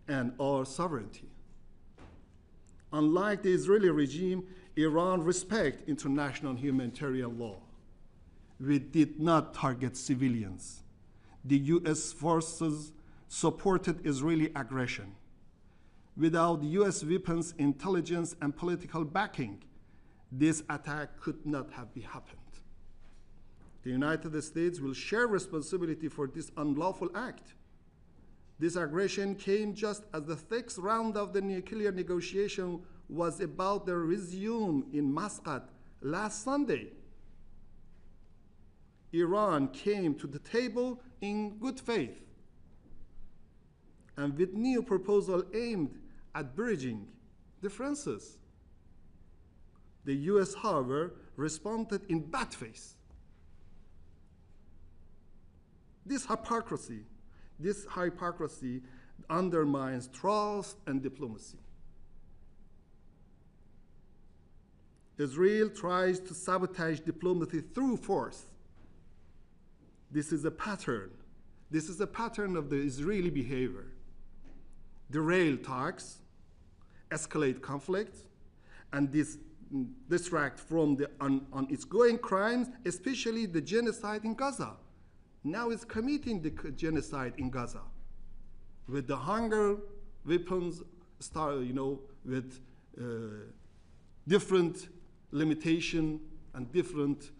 and our sovereignty. Unlike the Israeli regime, Iran respects international humanitarian law. We did not target civilians. The US forces supported Israeli aggression. Without US weapons, intelligence, and political backing, this attack could not have happened. The United States will share responsibility for this unlawful act. This aggression came just as the sixth round of the nuclear negotiation was about to resume in Muscat last Sunday. Iran came to the table in good faith and with new proposal aimed at bridging differences. The US, however, responded in bad faith. This hypocrisy undermines trust and diplomacy. Israel tries to sabotage diplomacy through force. This is a pattern. This is a pattern of the Israeli behavior. Derail talks, escalate conflicts, and distract from the ongoing crimes, especially the genocide in Gaza. Now it's committing the genocide in Gaza with the hunger weapons, with different limitation and different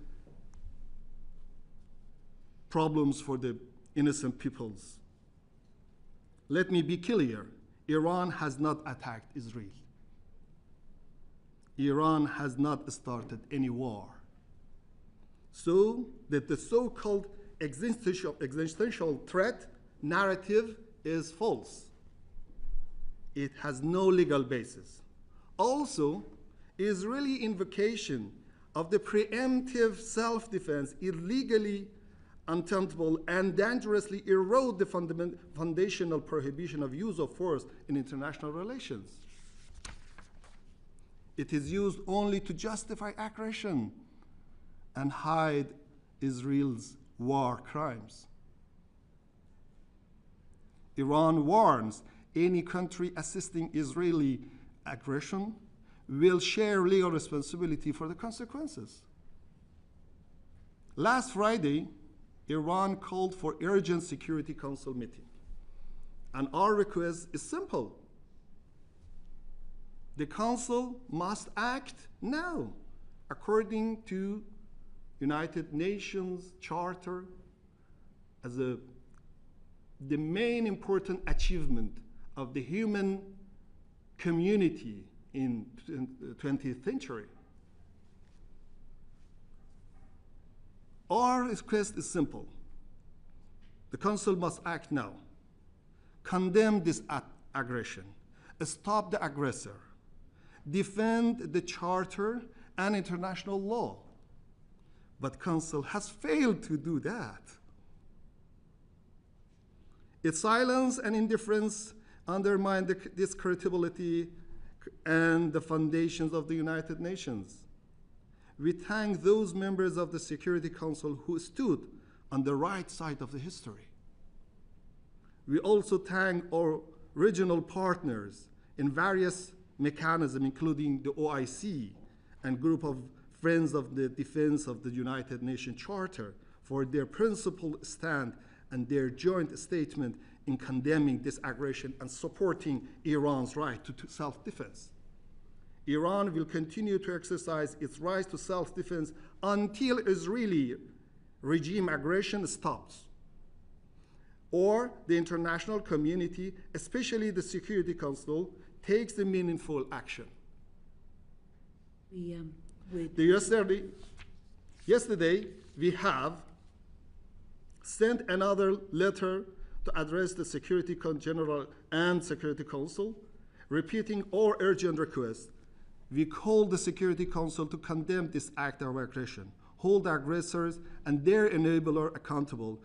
problems for the innocent peoples. Let me be clear, Iran has not attacked Israel. Iran has not started any war. So that the so-called existential threat narrative is false. It has no legal basis. Also, Israeli invocation of the preemptive self-defense illegally untenable and dangerously erode the foundational prohibition of use of force in international relations. It is used only to justify aggression and hide Israel's war crimes. Iran warns any country assisting Israeli aggression will share legal responsibility for the consequences. Last Friday, Iran called for urgent Security Council meeting. And our request is simple. The Council must act now, according to United Nations Charter, as the main important achievement of the human community in the 20th century. Our request is simple. The Council must act now. Condemn this aggression. Stop the aggressor. Defend the Charter and international law. But Council has failed to do that. Its silence and indifference undermine this credibility and the foundations of the United Nations. We thank those members of the Security Council who stood on the right side of the history. We also thank our regional partners in various mechanisms, including the OIC and group of Friends of the Defense of the United Nations Charter, for their principled stand and their joint statement in condemning this aggression and supporting Iran's right to self-defense. Iran will continue to exercise its right to self-defense until Israeli regime aggression stops, or the international community, especially the Security Council, takes the meaningful action. Yesterday, we have sent another letter to address the Security General and Security Council, repeating our urgent request. We call the Security Council to condemn this act of aggression, hold aggressors and their enabler accountable,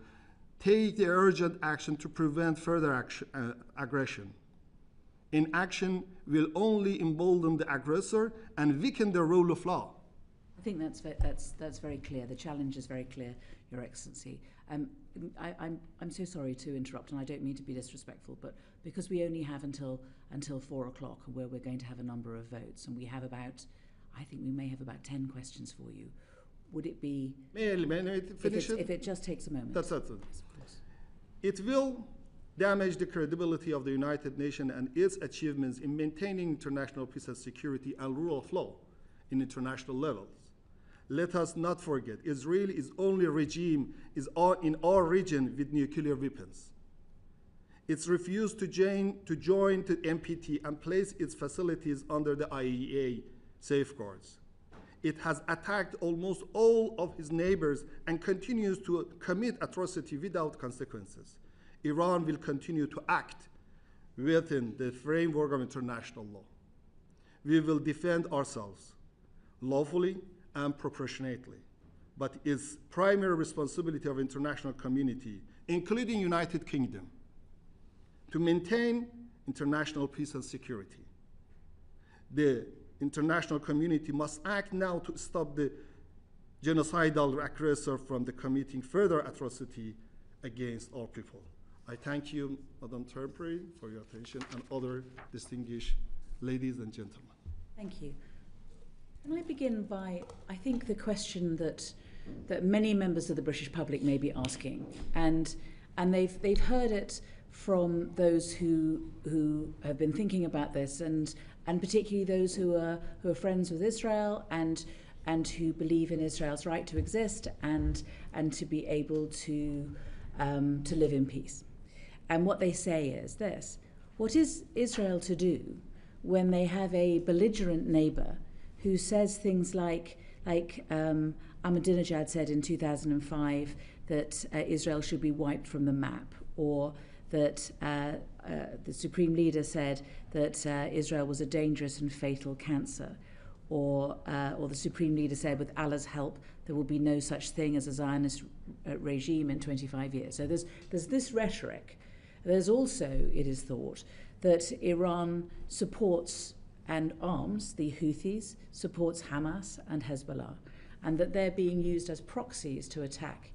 take the urgent action to prevent further aggression. Inaction will only embolden the aggressor and weaken the rule of law. I think that's very clear. The challenge is very clear, Your Excellency. I'm so sorry to interrupt, and I don't mean to be disrespectful, but because we only have until 4 o'clock, where we're going to have a number of votes, and we have I think we may have about 10 questions for you. Would it be... May I finish it? If it just takes a moment. That's it. Yes, of course. It will damage the credibility of the United Nations and its achievements in maintaining international peace and security and rule of law in international levels. Let us not forget, Israel is only regime in our region with nuclear weapons. It's refused to join the NPT and place its facilities under the IAEA safeguards. It has attacked almost all of its neighbors and continues to commit atrocity without consequences. Iran will continue to act within the framework of international law. We will defend ourselves lawfully and proportionately, but it's primary responsibility of international community, including United Kingdom, to maintain international peace and security. The international community must act now to stop the genocidal aggressor from committing further atrocity against our people. I thank you, Madam Terpre, for your attention, and other distinguished ladies and gentlemen. Thank you. Can I begin by, I think, the question that many members of the British public may be asking, and they've heard it from those who have been thinking about this, and particularly those who are friends with Israel and who believe in Israel's right to exist and to be able to live in peace. And what they say is this: what is Israel to do when they have a belligerent neighbor who says things like Ahmadinejad said in 2005 that Israel should be wiped from the map, or that the Supreme Leader said that Israel was a dangerous and fatal cancer, or the Supreme Leader said, with Allah's help, there will be no such thing as a Zionist regime in 25 years. So there's this rhetoric. There's also, it is thought, that Iran supports and arms the Houthis, supports Hamas and Hezbollah, and that they're being used as proxies to attack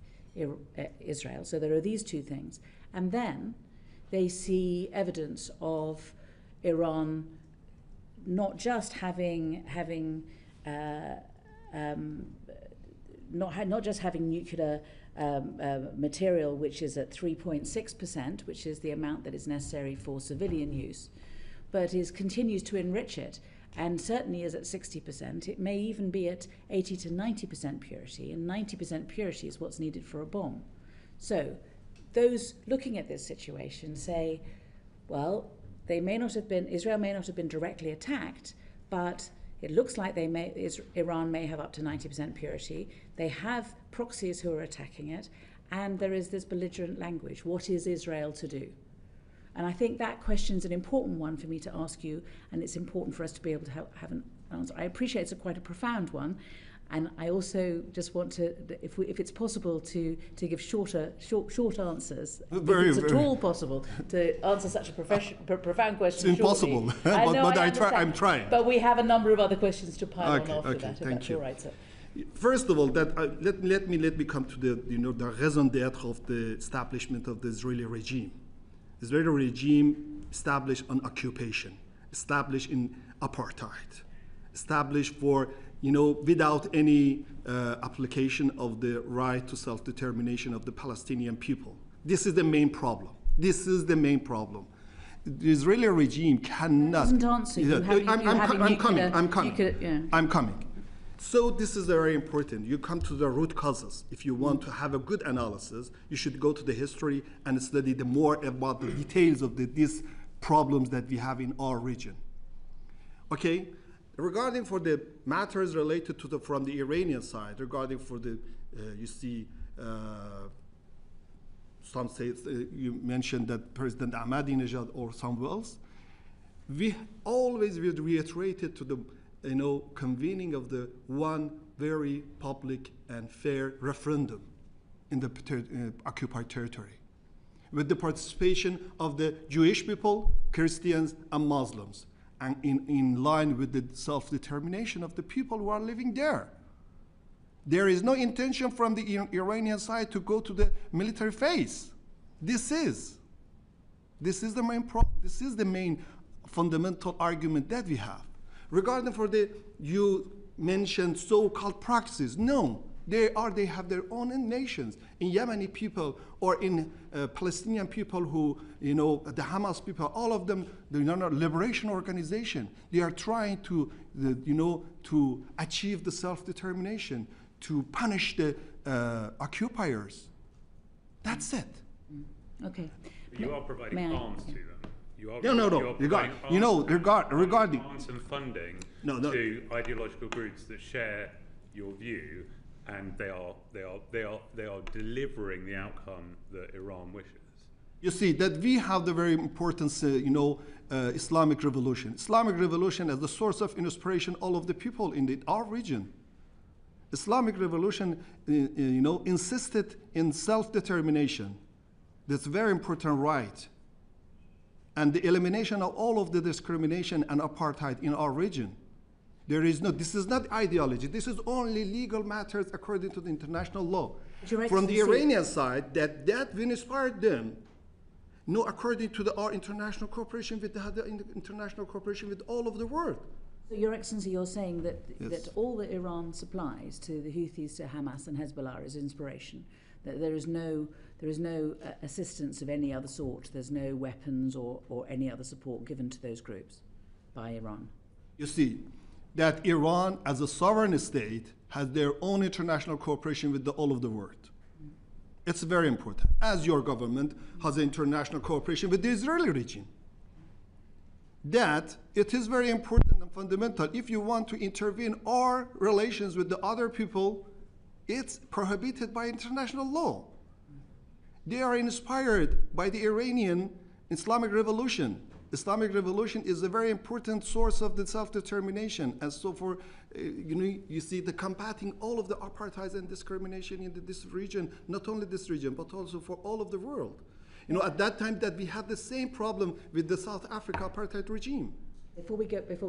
Israel. So there are these two things. And then they see evidence of Iran not just having nuclear material, which is at 3.6%, which is the amount that is necessary for civilian use, but continues to enrich it, and certainly is at 60%. It may even be at 80 to 90% purity, and 90% purity is what's needed for a bomb. So those looking at this situation say, well, Israel may not have been directly attacked, but it looks like Iran may have up to 90% purity. They have proxies who are attacking it, and there is this belligerent language. What is Israel to do? And I think that question is an important one for me to ask you, and it's important for us to be able to have an answer. I appreciate it's quite a profound one, and I also just want to, if it's possible, to give short answers. If it's at all possible to answer such a profound question. It's impossible, but I'm trying. But we have a number of other questions to pile on after that. If that's all right, sir. First of all, let me come to the raison d'être of the establishment of the Israeli regime. The Israeli regime established on occupation, established in apartheid, established for without any application of the right to self-determination of the Palestinian people. This is the main problem. The Israeli regime cannot. Doesn't answer you. I'm coming. So this is very important. You come to the root causes. If you want to have a good analysis, you should go to the history and study more about the details of these problems that we have in our region. Okay, regarding for the matters related to from the Iranian side, regarding for the, some say, you mentioned that President Ahmadinejad or someone else, we always reiterated to the convening of the one very public and fair referendum in the occupied territory, with the participation of the Jewish people, Christians, and Muslims, and in line with the self-determination of the people who are living there. There is no intention from the Iranian side to go to the military phase. This is the main fundamental argument that we have. Regarding for you mentioned so-called practices, no, they have their own nations. In Yemeni people or in Palestinian people who, the Hamas people, all of them, the liberation organization, they are trying to, to achieve the self-determination, to punish the occupiers. That's it. Okay. You are providing arms to them. Regarding arms and funding No. to ideological groups that share your view, and they are delivering the outcome that Iran wishes. You see that we have the very important, Islamic Revolution. Islamic Revolution as the source of inspiration all of the people in our region. Islamic Revolution, insisted in self-determination. That's a very important right. And the elimination of all of the discrimination and apartheid in our region. This is not ideology. This is only legal matters according to the international law. From the Iranian side, that will inspire them. No, according to our international cooperation with international cooperation with all of the world. So, Your Excellency, you're saying that Yes. that all that Iran supplies to the Houthis, to Hamas and Hezbollah is inspiration. That there is no assistance of any other sort. There's no weapons or any other support given to those groups by Iran. You see, that Iran, as a sovereign state, has their own international cooperation with all of the world. It's very important. As your government has international cooperation with the Israeli regime. That it is very important and fundamental. If you want to intervene our relations with the other people, it's prohibited by international law. They are inspired by the Iranian Islamic Revolution. Islamic Revolution is a very important source of the self-determination. And so for, you see the combating all of the apartheid and discrimination in this region, not only this region, but also for all of the world. At that time that we had the same problem with the South Africa apartheid regime. Before we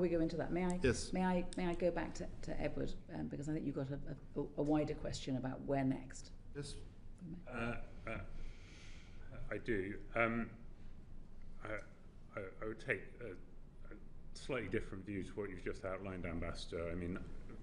go into that, may I Yes. may I go back to Edward, because I think you've got a wider question about where next. Yes. I do. I would take a slightly different view to what you've just outlined, Ambassador. I mean,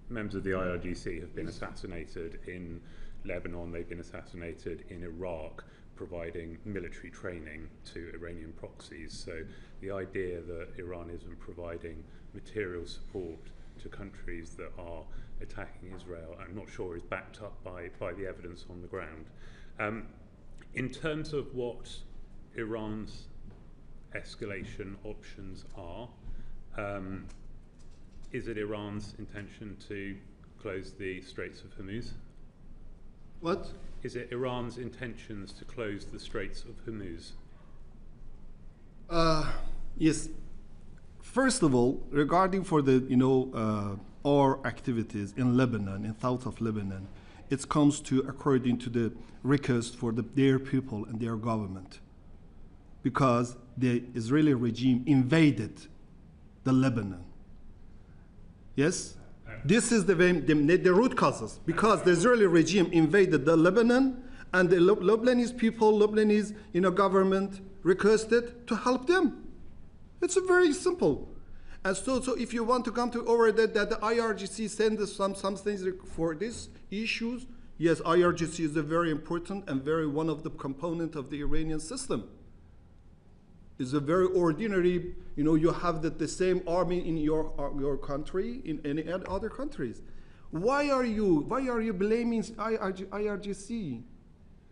members of the IRGC have been assassinated in Lebanon, they've been assassinated in Iraq, providing military training to Iranian proxies. So the idea that Iran isn't providing material support to countries that are attacking Israel, I'm not sure is backed up by the evidence on the ground. In terms of what Iran's escalation options are, is it Iran's intention to close the Straits of Hormuz? What? Is it Iran's intentions to close the Straits of Hormuz? Yes. First of all, regarding for the our activities in Lebanon, in south of Lebanon, it comes to according to the request for their people and their government, because the Israeli regime invaded the Lebanon. Yes. This is the root causes, because the Israeli regime invaded the Lebanon, and the Lebanese people, Lebanese government requested to help them. It's very simple. And so if you want to come to over that the IRGC send us some things for these issues, yes, IRGC is a very important and very one of the component of the Iranian system. It's a very ordinary, you have the same army in your country, in any other countries. Why are you blaming IRGC?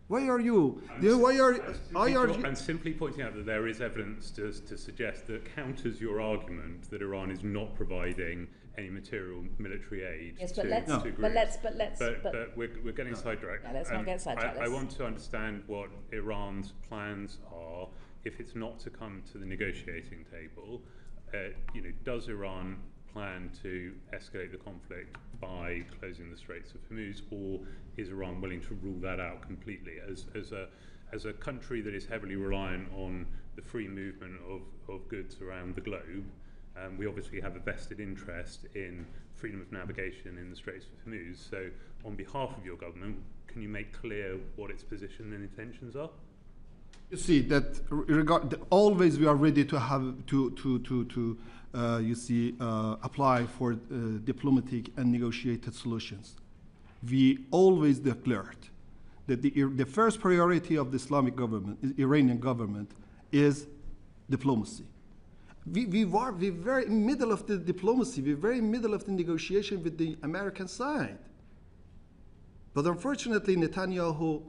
Why are you? I'm simply pointing out that there is evidence to suggest that counters your argument that Iran is not providing any material military aid Yes, to but groups. But we're getting sidetracked. Yeah, let's not get sidetracked. I want to understand what Iran's plans are if it's not to come to the negotiating table. Does Iran plan to escalate the conflict by closing the Straits of Hormuz, or is Iran willing to rule that out completely? As a country that is heavily reliant on the free movement of goods around the globe, We obviously have a vested interest in freedom of navigation in the Straits of Hormuz. So on behalf of your government, can you make clear what its position and intentions are? You see that always we are ready to have apply for diplomatic and negotiated solutions. We always declared that the first priority of the Islamic government, Iranian government, is diplomacy. We were very in middle of the diplomacy. We were very in middle of the negotiation with the American side. But unfortunately, Netanyahu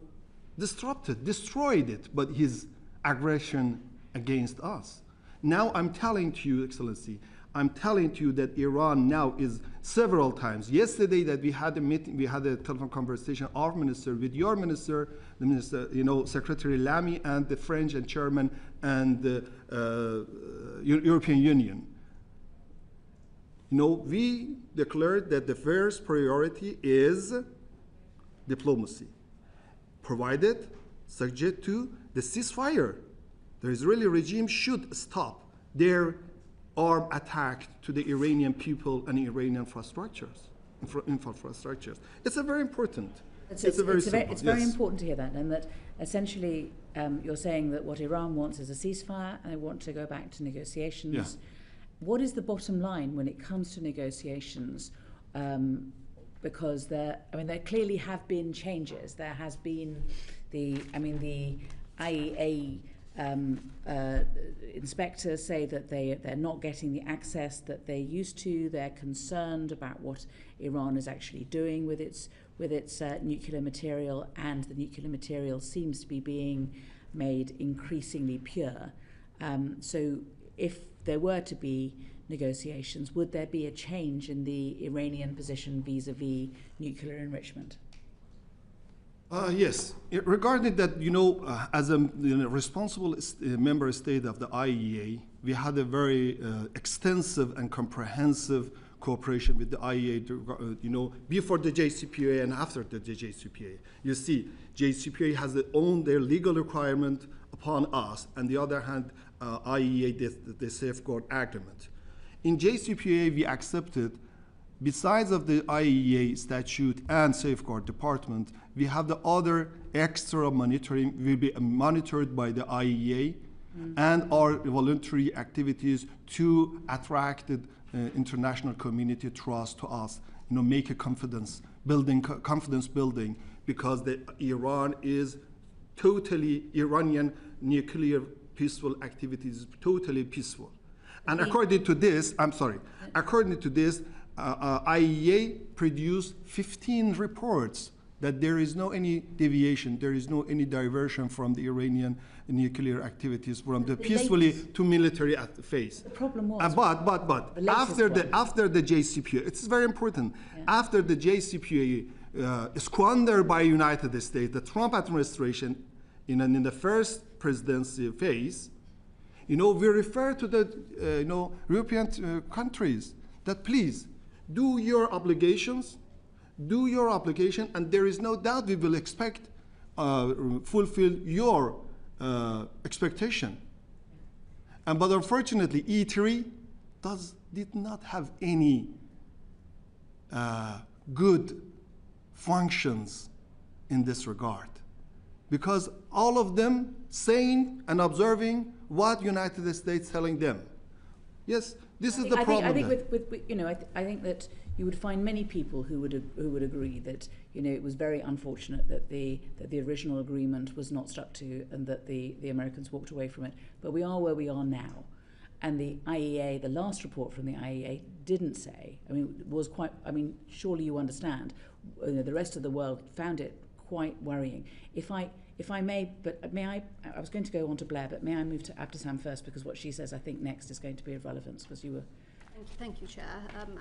destroyed it, but his aggression against us. Now I'm telling to you, Excellency, I'm telling to you that Iran now is several times. Yesterday that we had a meeting, we had a telephone conversation, our minister with your minister, the minister, Secretary Lamy, and the French and Chairman and the European Union. We declared that the first priority is diplomacy, provided subject to the ceasefire. The Israeli regime should stop their armed attack to the Iranian people and Iranian infrastructures. It's a very important. It's very important to hear that, and that essentially you're saying that what Iran wants is a ceasefire and they want to go back to negotiations. Yeah. What is the bottom line when it comes to negotiations? Because there clearly have been changes. There has been the IEA inspectors say that they're not getting the access that they used to. They're concerned about what Iran is actually doing with its nuclear material, and the nuclear material seems to be being made increasingly pure. So if there were to be negotiations, would there be a change in the Iranian position vis-a-vis nuclear enrichment? Yes. Regarding that, as a responsible member state of the IEA, we had a very extensive and comprehensive cooperation with the IEA, before the JCPOA and after the JCPOA. You see, JCPOA has their legal requirement upon us, and the other hand, IEA, the safeguard agreement. In JCPOA, we accepted, besides of the IEA statute and safeguard department, we have the other extra monitoring will be monitored by the IEA and our voluntary activities to attract the international community trust to us, make a confidence building, because Iran is Iranian nuclear peaceful activities is totally peaceful. And according to this, IEA produced 15 reports that there is no any deviation, there is no any diversion from the Iranian nuclear activities from the peacefully to military phase. The problem was, but after the JCPOA, it's very important. Yeah. After the JCPOA squandered by United States, the Trump administration, in the first presidency phase, we refer to the European countries that please do your obligations, and there is no doubt we will expect fulfill your expectation. But unfortunately, E3 did not have any good functions in this regard, because all of them saying and observing what United States telling them. Yes, this is the problem. I think that you would find many people who would agree that it was very unfortunate that the original agreement was not stuck to, and that the Americans walked away from it. But we are where we are now, and the IEA, the last report from the IEA, didn't say. Surely you understand. The rest of the world found it quite worrying. If I may, but may I was going to go on to Blair, but may I move to Abdeslam first, because what she says I think next is going to be of relevance, because you were. Thank you, Chair.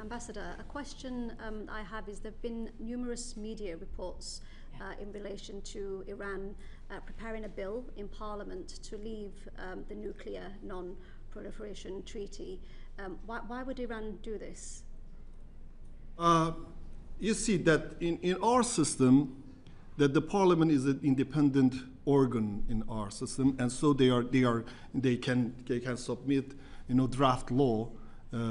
Ambassador, a question I have is there have been numerous media reports in relation to Iran preparing a bill in Parliament to leave the nuclear non-proliferation treaty. Why would Iran do this? You see that in our system, that the Parliament is an independent organ in our system, and so they can submit draft law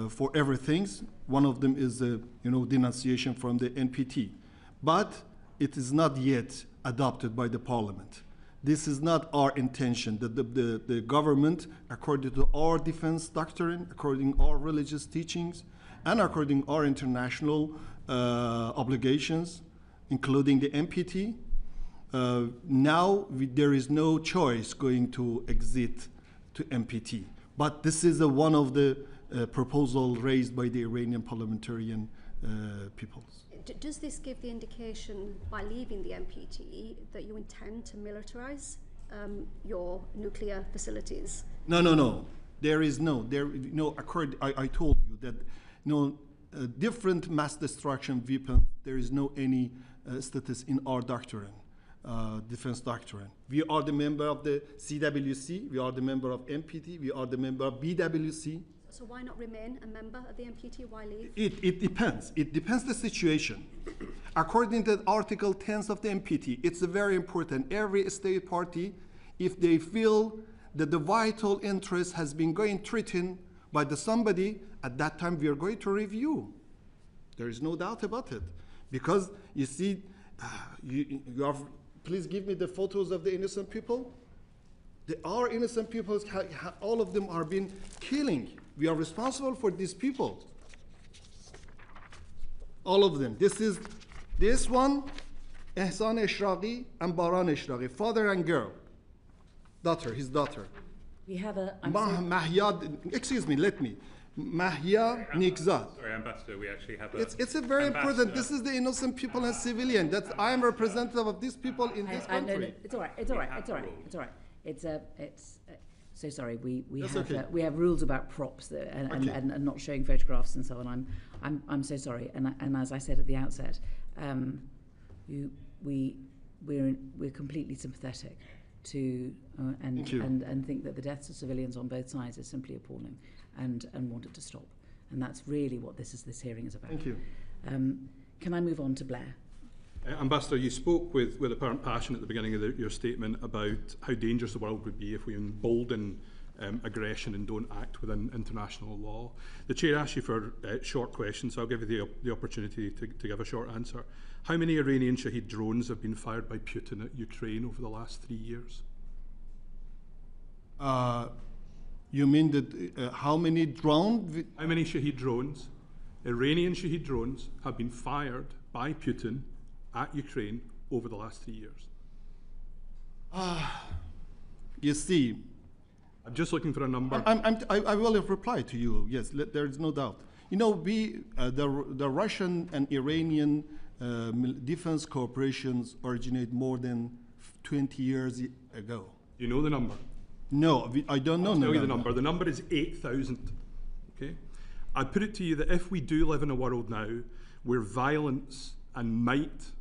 for everything. One of them is denunciation from the NPT, but it is not yet adopted by the parliament. This is not our intention. The government, according to our defense doctrine, according to our religious teachings, and according to our international obligations, including the NPT, there is no choice going to exit to NPT. But this is one of the proposals raised by the Iranian parliamentarian peoples. Does this give the indication, by leaving the NPT, that you intend to militarize your nuclear facilities? No. There is no. I told you that different mass destruction weapons. There is no any status in our doctrine, defense doctrine. We are the member of the CWC. We are the member of NPT. We are the member of BWC. So why not remain a member of the NPT? Why leave? It depends. It depends the situation. According to Article 10 of the NPT, it's very important. Every state party, if they feel that the vital interest has been going threatened by somebody, at that time we are going to review. There is no doubt about it. Because you see, please give me the photos of the innocent people. Our innocent people, all of them are being killing. We are responsible for these people. All of them. This one, Ehsan Eshraqi and Baran Eshraqi, father and girl, his daughter. We have a. Mahia Nikzad. Sorry, Ambassador, we actually have a. It's a very important. This is the innocent people and civilian. I am representative of these people in this country. No, it's all right. It's all right. So sorry. We have rules about props and not showing photographs and so on. I'm so sorry. And as I said at the outset, we're completely sympathetic to and think that the deaths of civilians on both sides is simply appalling and want it to stop. And that's really what this hearing is about. Thank you. Can I move on to Blair? Ambassador, you spoke with apparent passion at the beginning of your statement about how dangerous the world would be if we embolden aggression and don't act within international law. The Chair asked you for short questions, so I'll give you the opportunity to give a short answer. How many Iranian Shahed drones have been fired by Putin at Ukraine over the last 3 years? You mean that how many drones? How many Shahed drones, Iranian Shahed drones, have been fired by Putin at Ukraine over the last 3 years? You see, I'm just looking for a number. I will reply to you. Yes, there is no doubt. The Russian and Iranian defense cooperations originate more than 20 years ago. You know the number? No, I don't know. I'll tell you the number. The number is 8,000. Okay, I put it to you that if we do live in a world now where violence and might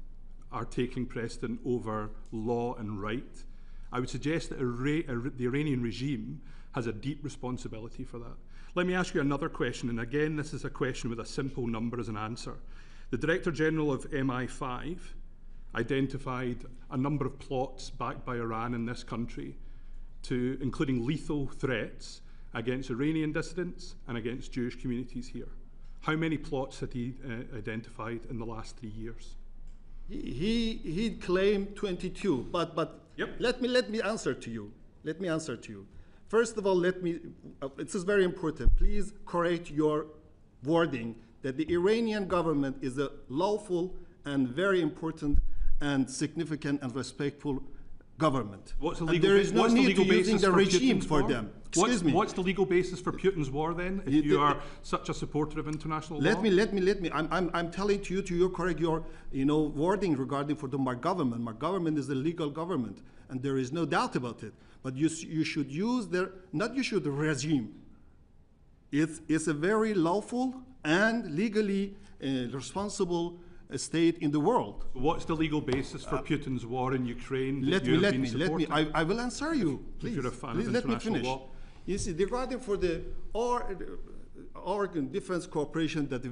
are taking precedent over law and right, I would suggest that the Iranian regime has a deep responsibility for that. Let me ask you another question, and again, this is a question with a simple number as an answer. The Director General of MI5 identified a number of plots backed by Iran in this country, including lethal threats against Iranian dissidents and against Jewish communities here. How many plots had he identified in the last 3 years? He claimed 22, but yep. Let me answer to you. First of all, this is very important. Please correct your wording that the Iranian government is a lawful and very important and significant and respectful government. What's the and legal, there is no what's need the legal to using basis the for regime Putin's for war? them. Excuse me. What's the legal basis for Putin's war then? If you are such a supporter of international law? Let me. I'm telling to you correct your wording regarding for my government. My government is a legal government, and there is no doubt about it. But you should use the regime. It's a very lawful and legally responsible state in the world. What's the legal basis for Putin's war in Ukraine? Let me. I will answer you. Please, you're a fan please of let me international finish. law. You see, regarding for our defense cooperation that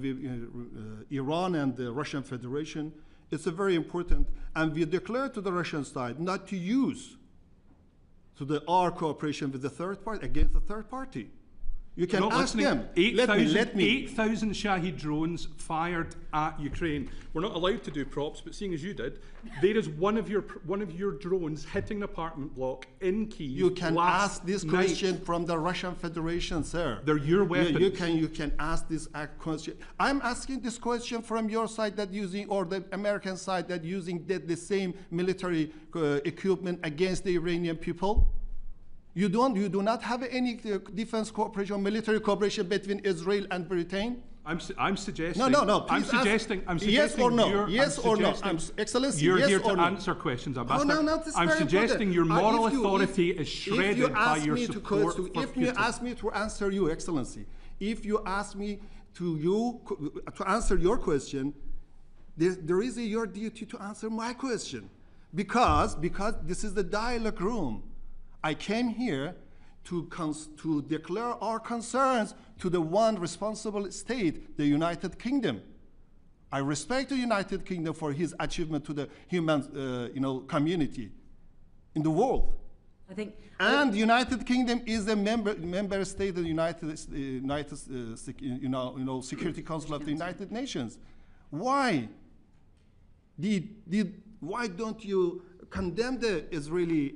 Iran and the Russian Federation, it's a very important, and we declared to the Russian side not to use our cooperation with the third party against the third party. You can You're not ask listening. them. 8,000 Shahid drones fired at Ukraine. We're not allowed to do props, but seeing as you did, there is one of your drones hitting an apartment block in Kyiv. You can last ask this night. question from the Russian Federation, sir. They're your weapons. You can ask this question. I'm asking this question from your side that using, or the American side that using the same military equipment against the Iranian people. You do not have any defense cooperation or military cooperation between Israel and Britain? I'm suggesting. No. I'm Please suggesting. yes or no. Yes or no. Excellency. You're yes here or to no. answer questions, Ambassador. No, this is I'm very suggesting important. your moral If you- authority is shredded by your support for If you Putin. ask me to answer you, Excellency, if you ask me to answer your question, there is your duty to answer my question, because this is the dialogue room. I came here to declare our concerns to the one responsible state, the United Kingdom. I respect the United Kingdom for his achievement to the human, community in the world. I think. And United Kingdom is a member state of the Security Council of the United Nations. Why don't you condemn the Israeli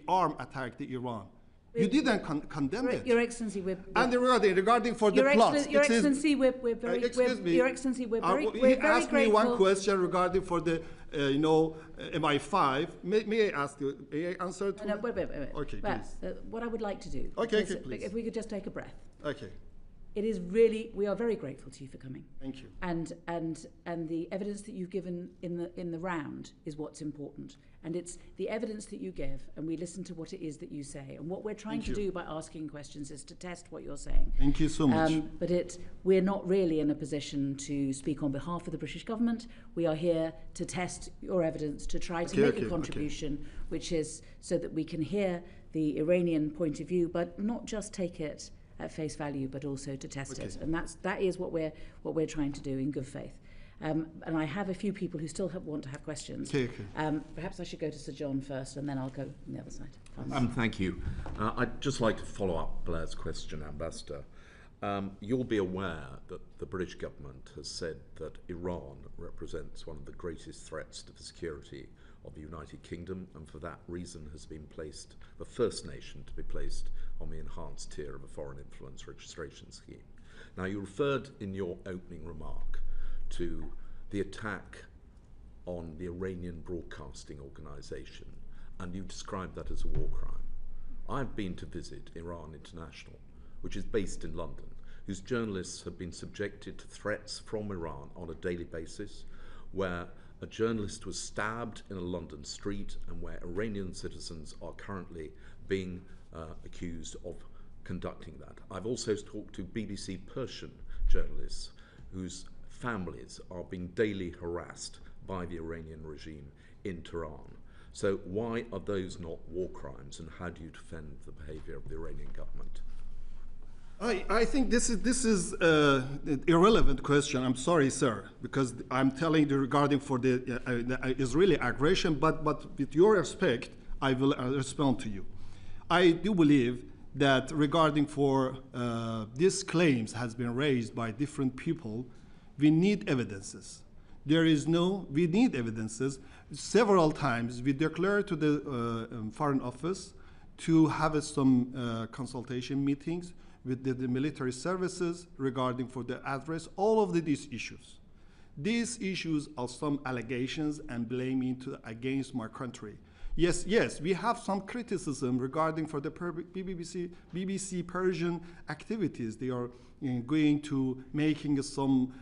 arm attack to Iran? You didn't condemn it. Your Excellency, And regarding for the plots, Your Excellency, we're very. excuse me. Your Excellency, we're very He asked me grateful. one question regarding for the MI5. May I ask you? May I answer to? No, wait. Okay, But, please. what I would like to do. Okay, is, please. If we could just take a breath. Okay. It is really, we are very grateful to you for coming. Thank you. And the evidence that you've given in the round is what's important. And it's the evidence that you give, and we listen to what it is that you say. And what we're trying to do by asking questions is to test what you're saying. Thank you so much. But we're not really in a position to speak on behalf of the British government. We are here to test your evidence, to try to make a contribution, which is so that we can hear the Iranian point of view, but not just take it at face value, but also to test it. And that is what we're trying to do in good faith. And I have a few people who still want to have questions. Perhaps I should go to Sir John first, and then I'll go on the other side. Thank you. I'd just like to follow up Blair's question, Ambassador. You'll be aware that the British government has said that Iran represents one of the greatest threats to the security of the United Kingdom, and for that reason has been placed, the first nation to be placed on the enhanced tier of a foreign influence registration scheme. Now, you referred in your opening remark to the attack on the Iranian Broadcasting Organization, and you described that as a war crime. I've been to visit Iran International, which is based in London, whose journalists have been subjected to threats from Iran on a daily basis, where a journalist was stabbed in a London street, and where Iranian citizens are currently being accused of conducting that. I've also talked to BBC Persian journalists whose families are being daily harassed by the Iranian regime in Tehran. So why are those not war crimes, and how do you defend the behavior of the Iranian government? I think this is an irrelevant question. I'm sorry, sir, because I'm telling you regarding for the Israeli aggression, but with your respect, I will respond to you. I do believe that regarding for these claims has been raised by different people, we need evidences. We need evidences. Several times we declared to the Foreign Office to have some consultation meetings with the military services regarding for the address all of these issues. These issues are some allegations and blaming against my country. Yes, we have some criticism regarding for the BBC Persian activities. They are going to making some,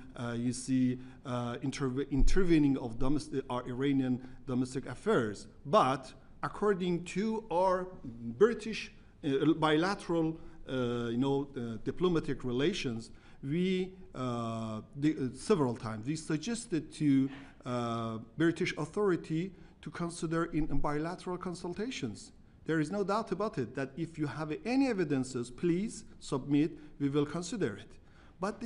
intervening of our Iranian domestic affairs. But according to our British bilateral diplomatic relations, we several times we suggested to British authority to consider in bilateral consultations. There is no doubt about it that if you have any evidences, please submit. We will consider it. But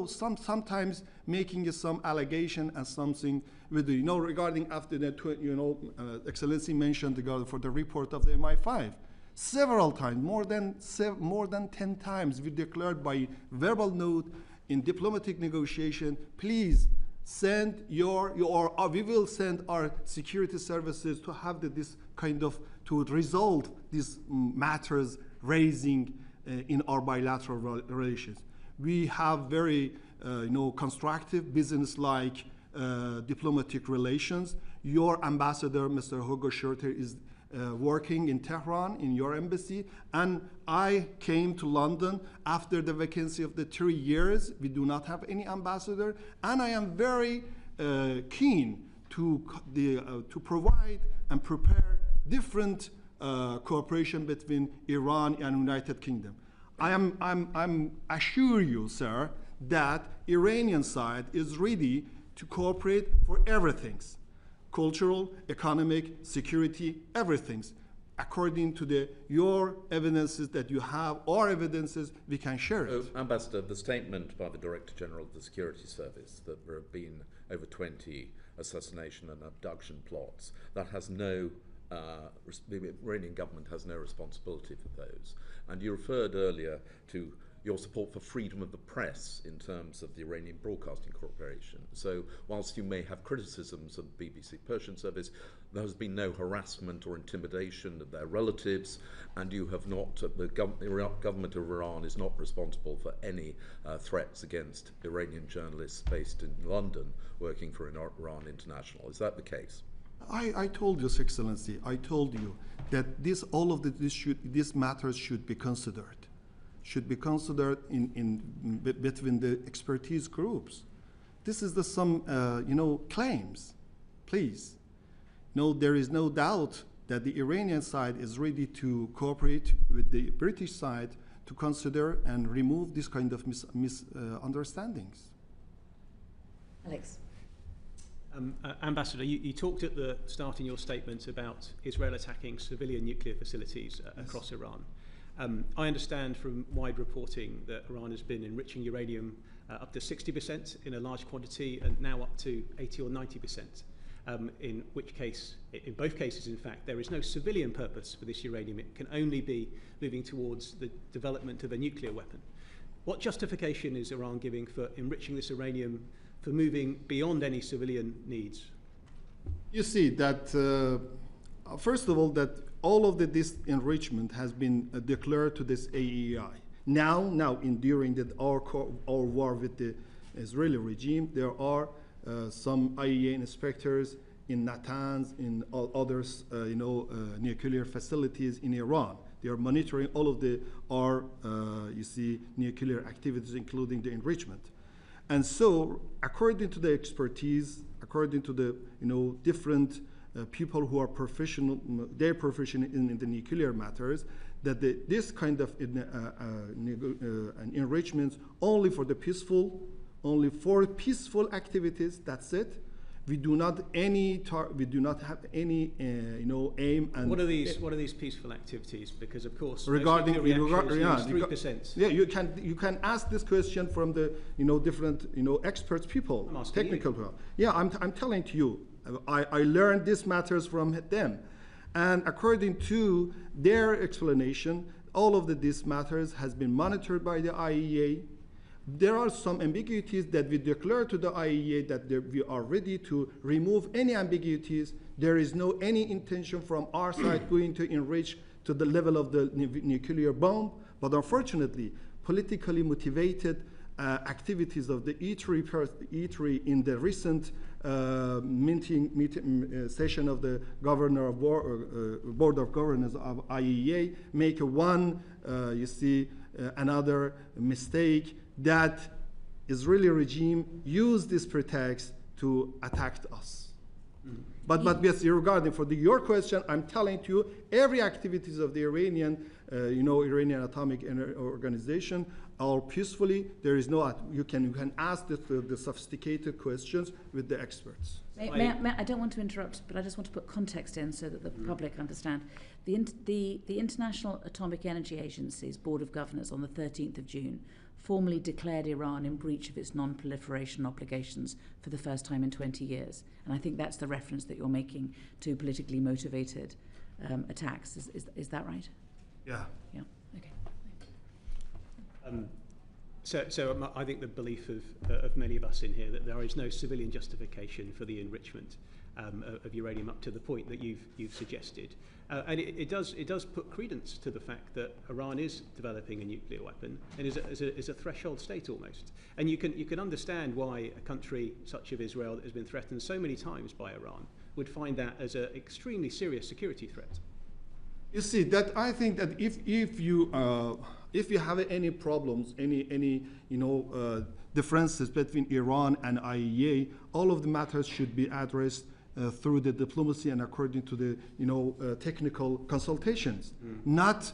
sometimes making some allegation and something with regarding after that, Excellency mentioned for the report of the MI5. Several times, more than 10 times, we declared by verbal note in diplomatic negotiation, please send we will send our security services to have this kind of, to resolve these matters raising in our bilateral relations. We have very constructive, business-like diplomatic relations. Your ambassador, Mr. Hugo Schurter, is working in Tehran in your embassy, and I came to London after the vacancy of the 3 years. We do not have any ambassador, and I am very keen to provide and prepare different cooperation between Iran and United Kingdom. I'm assure you, sir, that Iranian side is ready to cooperate for everything. Cultural, economic, security, everything. According to your evidences that you have, or evidences, we can share it. Ambassador, the statement by the Director General of the Security Service that there have been over 20 assassination and abduction plots, that has no, the Iranian government has no responsibility for those. And you referred earlier to your support for freedom of the press in terms of the Iranian Broadcasting Corporation. So whilst you may have criticisms of the BBC Persian service, there has been no harassment or intimidation of their relatives, and you have not, the government of Iran is not responsible for any threats against Iranian journalists based in London working for Iran International. Is that the case? I told you, Your Excellency, I told you that these matters should be considered. Should be considered between the expertise groups. This is some claims. Please, there is no doubt that the Iranian side is ready to cooperate with the British side to consider and remove this kind of misunderstandings. Alex. Ambassador, you talked at the start in your statement about Israel attacking civilian nuclear facilities across Iran. I understand from wide reporting that Iran has been enriching uranium up to 60% in a large quantity, and now up to 80 or 90%, in both cases, in fact, there is no civilian purpose for this uranium. It can only be moving towards the development of a nuclear weapon. What justification is Iran giving for enriching this uranium, for moving beyond any civilian needs? You see that, first of all, that all of this enrichment has been declared to this AEI. Now, during our war with the Israeli regime, there are some IAEA inspectors in Natanz, in other nuclear facilities in Iran. They are monitoring all of our nuclear activities, including the enrichment. And so, according to the expertise, according to the different people who are professional, they're professional in the nuclear matters, that this kind of enrichments only for peaceful activities. That's it. We do not have any aim. And what are these peaceful activities? Because of course, regarding 3%. Yeah, you can ask this question from the different experts people, technical people. Yeah, I'm telling to you. I learned these matters from them, and according to their explanation, all of these matters has been monitored by the IAEA. There are some ambiguities that we declare to the IAEA that we are ready to remove any ambiguities. There is no any intention from our side going to enrich to the level of the nuclear bomb, but unfortunately, politically motivated activities of the E3 in the recent meeting session of the Governor of Board of Governors of IAEA make another mistake that Israeli regime used this pretext to attack us. But yes, regarding your question, I'm telling you, every activities of the Iranian Atomic Energy Organization are peacefully. There is no. You can ask the sophisticated questions with the experts. I don't want to interrupt, but I just want to put context in so that the public understand. The International Atomic Energy Agency's Board of Governors on the 13th of June formally declared Iran in breach of its non-proliferation obligations for the first time in 20 years. And I think that's the reference that you're making to politically motivated attacks. Is that right? Yeah. Yeah. Okay. So I think the belief of many of us in here that there is no civilian justification for the enrichment of uranium up to the point that you've suggested, and it does put credence to the fact that Iran is developing a nuclear weapon and is a threshold state almost. And you can understand why a country such as Israel that has been threatened so many times by Iran would find that as an extremely serious security threat. You see, that I think that if you have any problems, any differences between Iran and IAEA, all of the matters should be addressed through the diplomacy and according to the technical consultations, not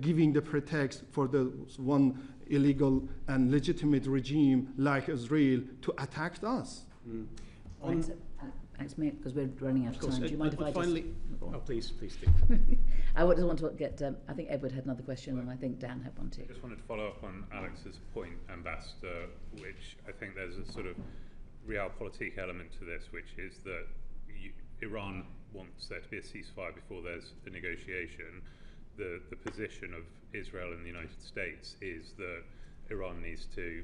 giving the pretext for the one illegal and legitimate regime like Israel to attack us. Thanks, mate, because we're running out of time. Do you mind if I finally, just... please do. I just want to get, I think Edward had another question, and I think Dan had one too. I just wanted to follow up on Alex's point, Ambassador, which I think there's a sort of realpolitik element to this, which is that Iran wants there to be a ceasefire before there's a negotiation. The position of Israel and the United States is that Iran needs to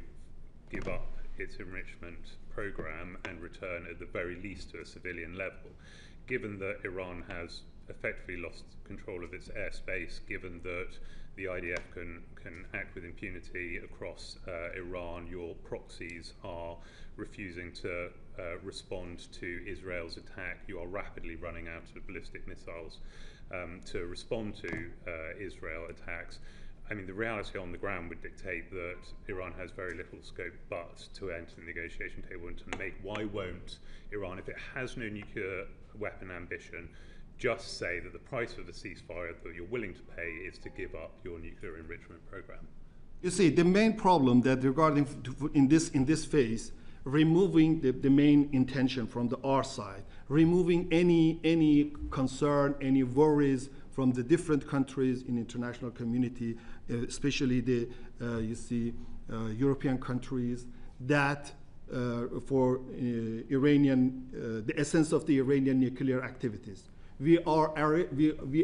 give up its enrichment program and return at the very least to a civilian level. Given that Iran has effectively lost control of its airspace, given that the IDF can act with impunity across Iran, your proxies are refusing to respond to Israel's attack, you are rapidly running out of ballistic missiles to respond to Israel attacks. I mean, the reality on the ground would dictate that Iran has very little scope but to enter the negotiation table and to make. Why won't Iran, if it has no nuclear weapon ambition, just say that the price of the ceasefire that you're willing to pay is to give up your nuclear enrichment program? You see, the main problem that regarding in this phase, removing the main intention from our side, removing any concern, any worries from the different countries in international community, especially the European countries, that for Iranian, the essence of the Iranian nuclear activities. We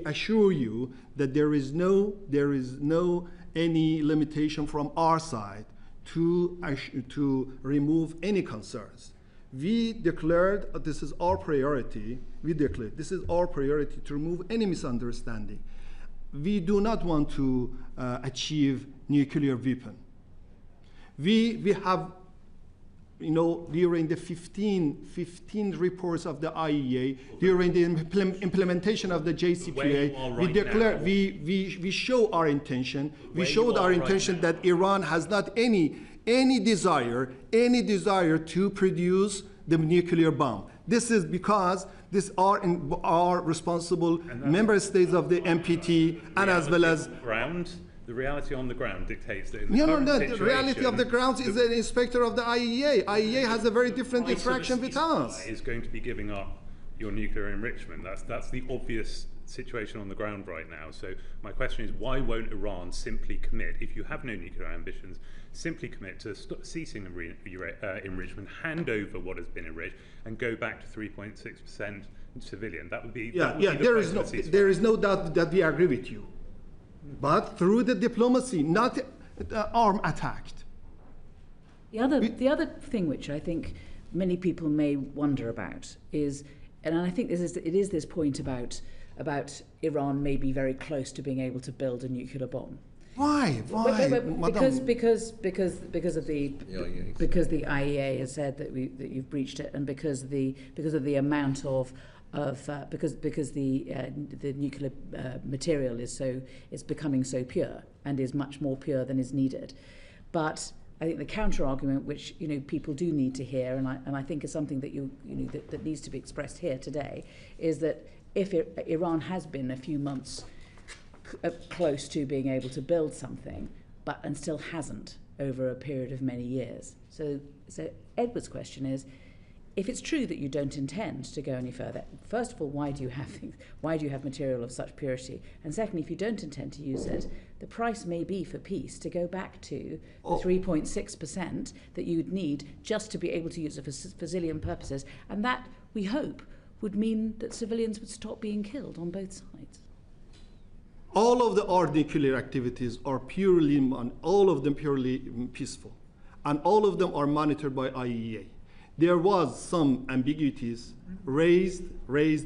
assure you that there is no any limitation from our side to remove any concerns. We declared this is our priority. We declared this is our priority to remove any misunderstanding. We do not want to achieve nuclear weapon. We have, during the 15 reports of the IAEA, during the implementation of the JCPOA, we declare, we show our intention. We showed our intention that Iran has not any desire to produce the nuclear bomb. This is because these are responsible member states of the NPT, and as well as the reality on the ground dictates that. The reality of the ground is the inspector of the IAEA. IAEA has a very different interaction with us. Is going to be giving up your nuclear enrichment. That's the obvious situation on the ground right now. So my question is, why won't Iran simply commit, if you have no nuclear ambitions, simply commit to ceasing enrichment, hand over what has been enriched, and go back to 3.6% civilian? That would be there is no doubt that we agree with you, but through the diplomacy, not arm attacked. The other thing which I think many people may wonder about is, and I think it is this point about Iran may be very close to being able to build a nuclear bomb. Why? Because the IAEA has said that you've breached it, and because of the amount of because the nuclear material is becoming so pure and is much more pure than is needed. But I think the counter argument, which people do need to hear, and I think is something that that needs to be expressed here today, is that if Iran has been a few months close to being able to build something, and still hasn't over a period of many years. So Edward's question is, if it's true that you don't intend to go any further, first of all, why do you have material of such purity? And secondly, if you don't intend to use it, the price may be for peace to go back to the 3.6% that you'd need just to be able to use it for civilian purposes. And that, we hope, would mean that civilians would stop being killed on both sides. All of our nuclear activities are purely, all of them purely peaceful, and all of them are monitored by IAEA. There was some ambiguities raised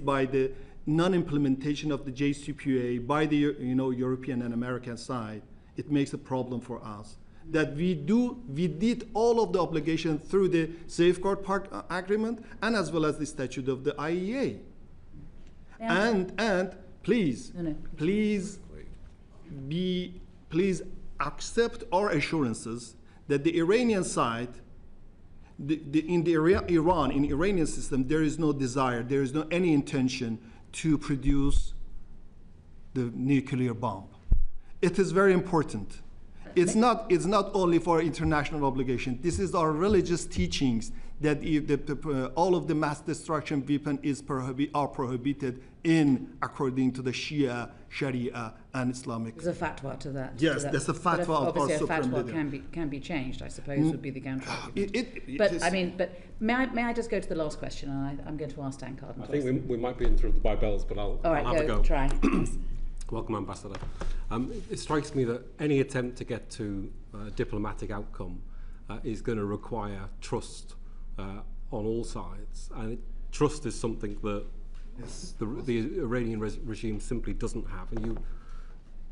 by the non-implementation of the JCPOA by the European and American side. It makes a problem for us. That we did all of the obligations through the Safeguard Part Agreement and as well as the statute of the IAEA. And please accept our assurances that the Iranian side, in the Iranian system, there is no desire, there is no any intention to produce the nuclear bomb. It is very important. It's not only for international obligation. This is our religious teachings that all of the mass destruction weapon are prohibited according to the Shia, Sharia, and Islamic. There's a fatwa to that. Yes, there's a fatwa of our obviously supreme a leader. fatwa can be changed, I suppose, would be the counter argument. But may I just go to the last question, and I'm going to ask Dan Carden. I think we might be interrupted by bells, but I'll have a go. Try. Welcome, Ambassador. It strikes me that any attempt to get to a diplomatic outcome is going to require trust on all sides, and trust is something that the Iranian regime simply doesn't have. And you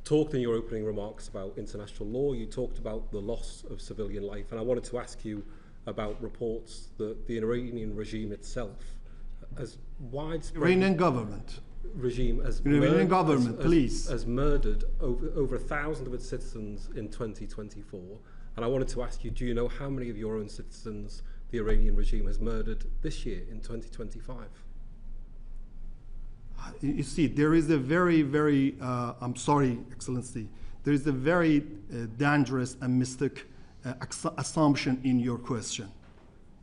talked in your opening remarks about international law, you talked about the loss of civilian life, and I wanted to ask you about reports that the Iranian regime itself has widespread... Iranian government. Regime has murdered over 1,000 of its citizens in 2024. And I wanted to ask you, do you know how many of your own citizens the Iranian regime has murdered this year in 2025? You see, there is a very, very, I'm sorry, Excellency, there is a very dangerous and mystic assumption in your question.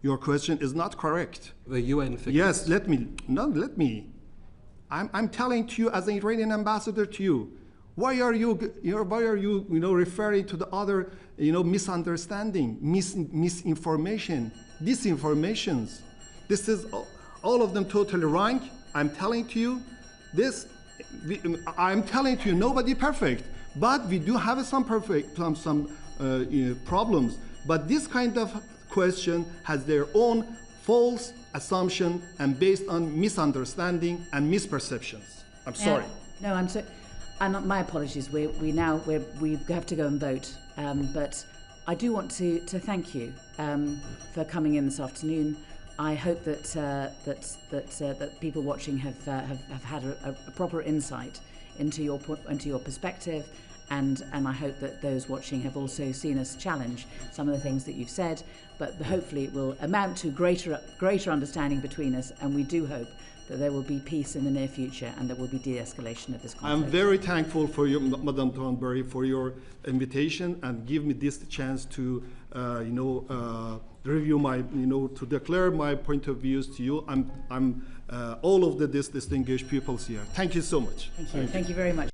Your question is not correct. The UN figures. Yes, let me. I'm telling to you as an Iranian ambassador to you, why are you referring to the other misunderstanding, misinformation, disinformations? This is all of them totally wrong. I'm telling to you this. I'm telling to you, nobody perfect, but we do have some problems. But this kind of question has their own false assumption and based on misunderstanding and misperceptions. I'm sorry. No, I'm sorry. And my apologies. We have to go and vote. But I do want to thank you for coming in this afternoon. I hope that people watching have had a proper insight into your perspective. And I hope that those watching have also seen us challenge some of the things that you've said, but hopefully it will amount to greater understanding between us, and we do hope that there will be peace in the near future and there will be de-escalation of this conflict. I'm very thankful for you, Madam Thornberry, for your invitation and give me this chance to, review my, to declare my point of views to you. I'm all of this distinguished peoples here. Thank you so much. Thank you very much.